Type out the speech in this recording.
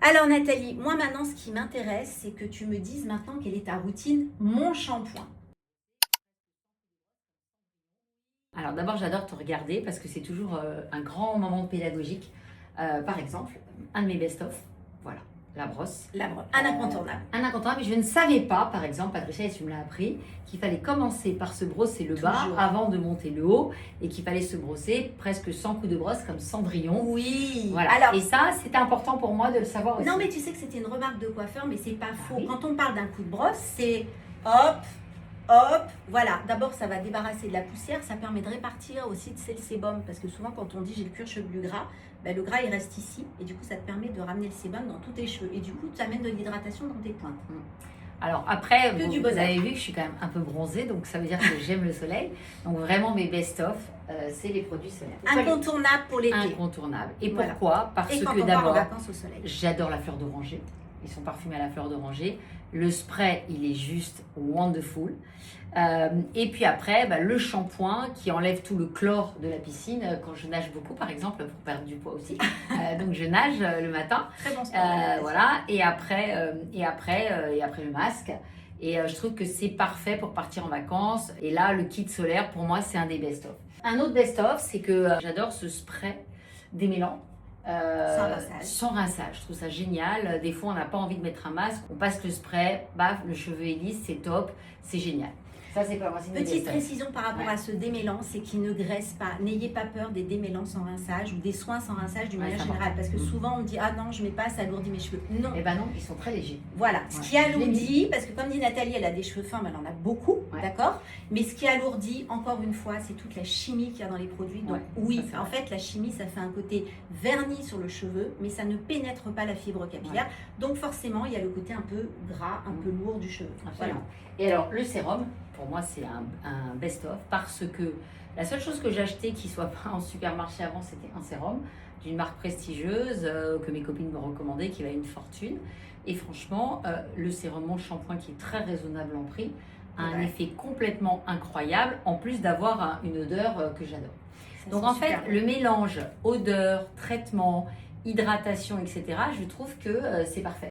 Alors Nathalie, moi maintenant ce qui m'intéresse, c'est que tu me dises maintenant quelle est ta routine, mon shampoing. Alors d'abord, j'adore te regarder parce que c'est toujours un grand moment pédagogique. Par exemple, un de mes best-of, voilà, la brosse. Un incontournable. Un incontournable. Je ne savais pas, par exemple, Patricia, et tu me l'as appris, qu'il fallait commencer par se brosser le bas Toujours. avant de monter le haut et qu'il fallait se brosser presque 100 coups de brosse comme Cendrillon. Oui. Voilà. Alors, Et ça, c'était important pour moi de le savoir aussi. non mais tu sais que c'était une remarque de coiffeur, mais c'est pas faux. oui. Quand on parle d'un coup de brosse, c'est hop, hop, voilà. D'abord, ça va débarrasser de la poussière, ça permet de répartir aussi de le sébum, parce que souvent quand on dit j'ai le cuir chevelu gras, ben, le gras il reste ici, et du coup ça te permet de ramener le sébum dans tous tes cheveux, et du coup ça amène de l'hydratation dans tes pointes. Alors après, Que du vous bonheur. avez vu que je suis quand même un peu bronzée, donc ça veut dire que j'aime le soleil. Donc vraiment mes best-of, c'est les produits solaires. Incontournable pour l'été. Incontournables. Et Voilà. pourquoi? Parce Et quand que on part en d'abord, vacances au soleil. j'adore la fleur d'oranger. Ils sont parfumés à la fleur d'oranger. Le spray, il est juste wonderful. Et puis après, le shampoing qui enlève tout le chlore de la piscine quand je nage beaucoup, par exemple, pour perdre du poids aussi. Donc je nage le matin. Très bon sport. Voilà. Et après le masque. Et je trouve que c'est parfait pour partir en vacances. Et là, le kit solaire, pour moi, c'est un des best-of. Un autre best-of, c'est que j'adore ce spray démêlant. Sans rinçage, je trouve ça génial. Des fois, on n'a pas envie de mettre un masque, on passe le spray, baf, le cheveu est lisse, c'est top, c'est génial. Ça, c'est pas moi, c'est une Petite best-of. précision par rapport Ouais. à ce démêlant, c'est qu'il ne graisse pas. N'ayez pas peur des démêlants sans rinçage ou des soins sans rinçage d'une Ouais, manière c'est générale. important. Parce que souvent on me dit ah non, je mets pas, ça alourdit mes cheveux. Non. Eh ben non, ils sont très légers. Voilà, ce Ouais. qui alourdit, parce que comme dit Nathalie, elle a des cheveux fins, mais elle en a beaucoup, Ouais. d'accord. Mais ce qui alourdit, encore une fois, c'est toute la chimie qu'il y a dans les produits. Donc Ouais, oui, ça, c'est en vrai. fait, la chimie, ça fait un côté vernis sur le cheveu, mais ça ne pénètre pas la fibre capillaire. Donc forcément, il y a le côté un peu gras, un peu lourd du cheveu. Absolument. Et alors, le sérum, pour moi, c'est un best-of parce que la seule chose que j'ai acheté qui soit pas en supermarché avant, c'était un sérum d'une marque prestigieuse que mes copines me recommandaient, qui valait une fortune. Et franchement, le sérum Mon Shampoing, qui est très raisonnable en prix, a un Ouais. effet complètement incroyable, en plus d'avoir une odeur que j'adore. Ça Donc sent en fait, super bon. le mélange odeur, traitement, hydratation, etc., je trouve que c'est parfait.